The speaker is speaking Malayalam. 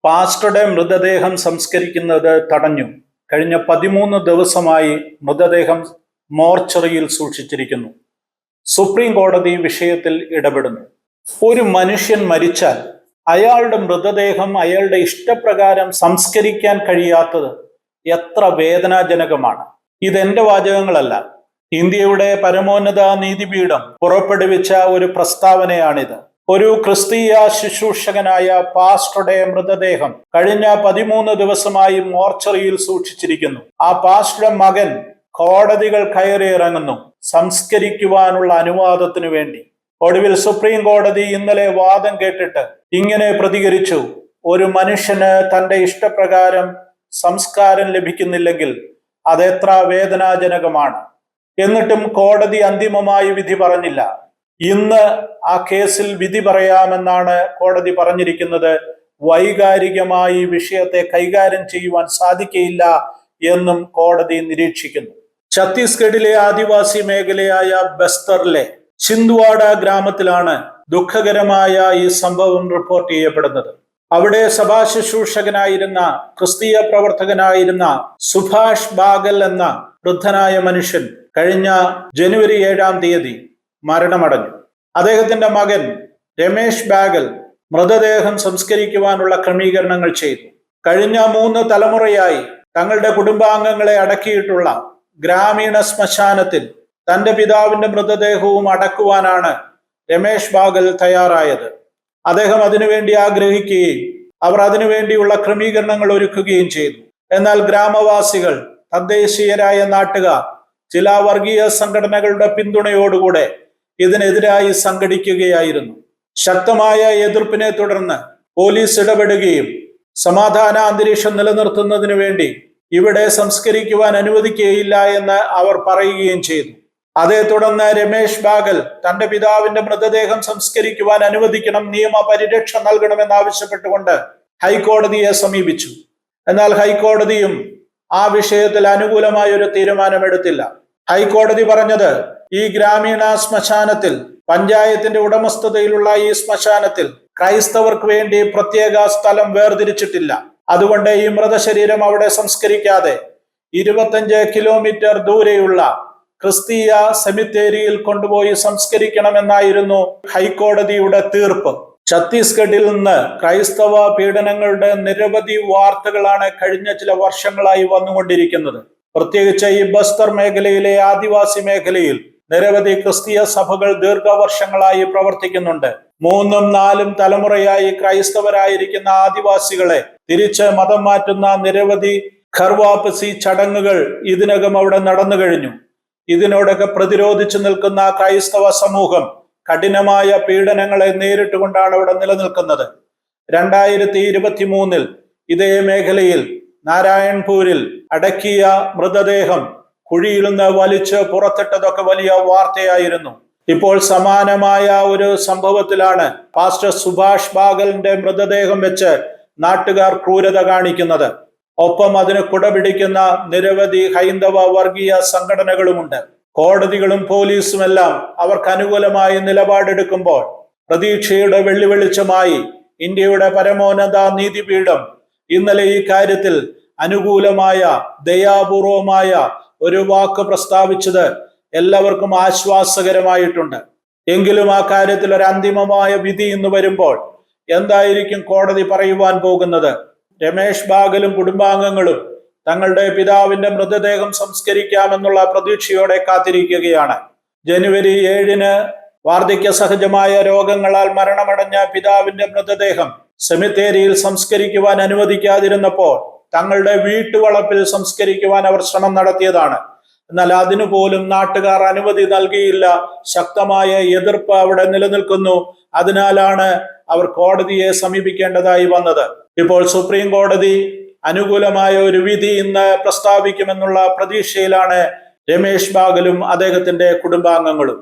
പാസ്റ്ററുടെ മൃതദേഹം സംസ്കരിക്കുന്നത് തടഞ്ഞു. കഴിഞ്ഞ 13 ദിവസമായി മൃതദേഹം മോർച്ചറിയിൽ സൂക്ഷിച്ചിരിക്കുന്നു. സുപ്രീം കോടതി വിഷയത്തിൽ ഇടപെടുന്നു. ഒരു മനുഷ്യൻ മരിച്ചാൽ അയാളുടെ മൃതദേഹം അയാളുടെ ഇഷ്ടപ്രകാരം സംസ്കരിക്കാൻ കഴിയാത്തത് എത്ര വേദനാജനകമാണ്. ഇതെന്റെ വാചകങ്ങളല്ല. ഇന്ത്യയുടെ പരമോന്നത നീതിപീഠം പുറപ്പെടുവിച്ച ഒരു പ്രസ്താവനയാണിത്. ഒരു ക്രിസ്തീയ ശുശ്രൂഷകനായ പാസ്റ്ററുടെ മൃതദേഹം കഴിഞ്ഞ 13 ദിവസമായി മോർച്ചറിയിൽ സൂക്ഷിച്ചിരിക്കുന്നു. ആ പാസ്റ്ററുടെ മകൻ കോടതികൾ കയറിയിറങ്ങുന്നു സംസ്കരിക്കുവാനുള്ള അനുവാദത്തിനു വേണ്ടി. ഒടുവിൽ സുപ്രീം കോടതി ഇന്നലെ വാദം കേട്ടിട്ട് ഇങ്ങനെ പ്രതികരിച്ചു: ഒരു മനുഷ്യന് തന്റെ ഇഷ്ടപ്രകാരം സംസ്കാരം ലഭിക്കുന്നില്ലെങ്കിൽ അതെത്ര വേദനാജനകമാണ്. എന്നിട്ടും കോടതി അന്തിമമായി വിധി പറഞ്ഞില്ല. ഇന്ന് ആ കേസിൽ വിധി പറയാമെന്നാണ് കോടതി പറഞ്ഞിരിക്കുന്നത്. വൈകാരികമായി വിഷയത്തെ കൈകാര്യം ചെയ്യുവാൻ സാധിക്കയില്ല എന്നും കോടതി നിരീക്ഷിക്കുന്നു. ഛത്തീസ്ഗഡിലെ ആദിവാസി മേഖലയായ ബസ്തറിലെ ചിന്ദ്വാഡ ഗ്രാമത്തിലാണ് ദുഃഖകരമായ ഈ സംഭവം റിപ്പോർട്ട് ചെയ്യപ്പെടുന്നത്. അവിടെ സഭാ ശുശ്രൂഷകനായിരുന്ന ക്രിസ്തീയ പ്രവർത്തകനായിരുന്ന സുഭാഷ് ബാഗൽ എന്ന വൃദ്ധനായ മനുഷ്യൻ കഴിഞ്ഞ ജനുവരി 7-ാം തീയതി മരണമടഞ്ഞു. അദ്ദേഹത്തിന്റെ മകൻ രമേശ് ബാഗൽ മൃതദേഹം സംസ്കരിക്കുവാനുള്ള ക്രമീകരണങ്ങൾ ചെയ്തു. കഴിഞ്ഞ 3 തലമുറയായി തങ്ങളുടെ കുടുംബാംഗങ്ങളെ അടക്കിയിട്ടുള്ള ഗ്രാമീണ ശ്മശാനത്തിൽ തന്റെ പിതാവിന്റെ മൃതദേഹവും അടക്കുവാനാണ് രമേശ് ബാഗൽ തയ്യാറായത്. അദ്ദേഹം അതിനുവേണ്ടി ആഗ്രഹിക്കുകയും അവർ അതിനുവേണ്ടിയുള്ള ക്രമീകരണങ്ങൾ ഒരുക്കുകയും ചെയ്തു. എന്നാൽ ഗ്രാമവാസികൾ, തദ്ദേശീയരായ നാട്ടുകാർ, ചില വർഗീയ സംഘടനകളുടെ പിന്തുണയോടുകൂടെ ഇതിനെതിരായി സംഘടിക്കുകയായിരുന്നു. ശക്തമായ എതിർപ്പിനെ തുടർന്ന് പോലീസ് ഇടപെടുകയും സമാധാന അന്തരീക്ഷം നിലനിർത്തുന്നതിനു വേണ്ടി ഇവിടെ സംസ്കരിക്കുവാൻ അനുവദിക്കുകയില്ല എന്ന് അവർ പറയുകയും ചെയ്തു. അതേ തുടർന്ന് രമേശ് ബാഗൽ തന്റെ പിതാവിന്റെ മൃതദേഹം സംസ്കരിക്കുവാൻ അനുവദിക്കണം, നിയമ പരിരക്ഷ നൽകണമെന്നാവശ്യപ്പെട്ടുകൊണ്ട് ഹൈക്കോടതിയെ സമീപിച്ചു. എന്നാൽ ഹൈക്കോടതിയും ആ വിഷയത്തിൽ അനുകൂലമായ ഒരു തീരുമാനമെടുത്തില്ല. ഹൈക്കോടതി പറഞ്ഞത്, ഈ ഗ്രാമീണ ശ്മശാനത്തിൽ, പഞ്ചായത്തിന്റെ ഉടമസ്ഥതയിലുള്ള ഈ ശ്മശാനത്തിൽ ക്രൈസ്തവർക്ക് വേണ്ടി പ്രത്യേക സ്ഥലം വേർതിരിച്ചിട്ടില്ല. അതുകൊണ്ട് ഈ മൃതശരീരം അവിടെ സംസ്കരിക്കാതെ 25 കിലോമീറ്റർ ദൂരെയുള്ള ക്രിസ്തീയ സെമിത്തേരിയിൽ കൊണ്ടുപോയി സംസ്കരിക്കണമെന്നായിരുന്നു ഹൈക്കോടതിയുടെ തീർപ്പ്. ഛത്തീസ്ഗഡിൽ നിന്ന് ക്രൈസ്തവ പീഡനങ്ങളുടെ നിരവധി വാർത്തകളാണ് കഴിഞ്ഞ ചില വർഷങ്ങളായി വന്നുകൊണ്ടിരിക്കുന്നത്. പ്രത്യേകിച്ച് ഈ ബസ്തർ മേഖലയിലെ ആദിവാസി മേഖലയിൽ നിരവധി ക്രിസ്തീയ സഭകൾ ദീർഘവർഷങ്ങളായി പ്രവർത്തിക്കുന്നുണ്ട്. 3ഉം 4ഉം തലമുറയായി ക്രൈസ്തവരായിരിക്കുന്ന ആദിവാസികളെ തിരിച്ച് മതം മാറ്റുന്ന നിരവധി ഖർവാപസി ചടങ്ങുകൾ ഇതിനകം അവിടെ നടന്നു കഴിഞ്ഞു. ഇതിനോടൊക്കെ പ്രതിരോധിച്ചു നിൽക്കുന്ന ക്രൈസ്തവ സമൂഹം കഠിനമായ പീഡനങ്ങളെ നേരിട്ടുകൊണ്ടാണ് അവിടെ നിലനിൽക്കുന്നത്. 2023 ഇതേ മേഖലയിൽ നാരായൺപൂരിൽ അടക്കിയ മൃതദേഹം കുഴിയിൽ നിന്ന് വലിച്ച് പുറത്തിട്ടതൊക്കെ വലിയ വാർത്തയായിരുന്നു. ഇപ്പോൾ സമാനമായ ഒരു സംഭവത്തിലാണ് പാസ്റ്റർ സുഭാഷ് ബാഗലിന്റെ മൃതദേഹം വെച്ച് നാട്ടുകാർ ക്രൂരത കാണിക്കുന്നത്. ഒപ്പം അതിന് കുടപിടിക്കുന്ന നിരവധി ഹൈന്ദവ വർഗീയ സംഘടനകളുമുണ്ട്. കോടതികളും പോലീസുമെല്ലാം അവർക്ക് അനുകൂലമായി നിലപാടെടുക്കുമ്പോൾ പ്രതീക്ഷയുടെ വെള്ളിവെളിച്ചമായി ഇന്ത്യയുടെ പരമോന്നത നീതിപീഠം ഇന്നലെ ഈ കാര്യത്തിൽ അനുകൂലമായ ദയാപൂർവമായ ഒരു വാക്ക് പ്രസ്താവിച്ചത് എല്ലാവർക്കും ആശ്വാസകരമായിട്ടുണ്ട്. എങ്കിലും ആ കാര്യത്തിൽ ഒരു അന്തിമമായ വിധി ഇന്ന് വരുമ്പോൾ എന്തായിരിക്കും കോടതി പറയുവാൻ പോകുന്നത്? രമേശ് ബാഗലും കുടുംബാംഗങ്ങളും തങ്ങളുടെ പിതാവിന്റെ മൃതദേഹം സംസ്കരിക്കാമെന്നുള്ള പ്രതീക്ഷയോടെ കാത്തിരിക്കുകയാണ്. ജനുവരി 7-ന് വാർദ്ധക്യ സഹജമായ രോഗങ്ങളാൽ മരണമടഞ്ഞ പിതാവിന്റെ മൃതദേഹം സെമിത്തേരിയിൽ സംസ്കരിക്കുവാൻ അനുവദിക്കാതിരുന്നപ്പോൾ തങ്ങളുടെ വീട്ടുവളപ്പിൽ സംസ്കരിക്കുവാൻ അവർ ശ്രമം നടത്തിയതാണ്. എന്നാൽ അതിനുപോലും നാട്ടുകാർ അനുമതി നൽകിയില്ല. ശക്തമായ എതിർപ്പ് അവിടെ നിലനിൽക്കുന്നു. അതിനാലാണ് അവർ കോടതിയെ സമീപിക്കേണ്ടതായി വന്നത്. ഇപ്പോൾ സുപ്രീം കോടതി അനുകൂലമായ ഒരു വിധി ഇന്ന് പ്രസ്താവിക്കുമെന്നുള്ള പ്രതീക്ഷയിലാണ് രമേശ് ബാഗലും അദ്ദേഹത്തിന്റെ കുടുംബാംഗങ്ങളും.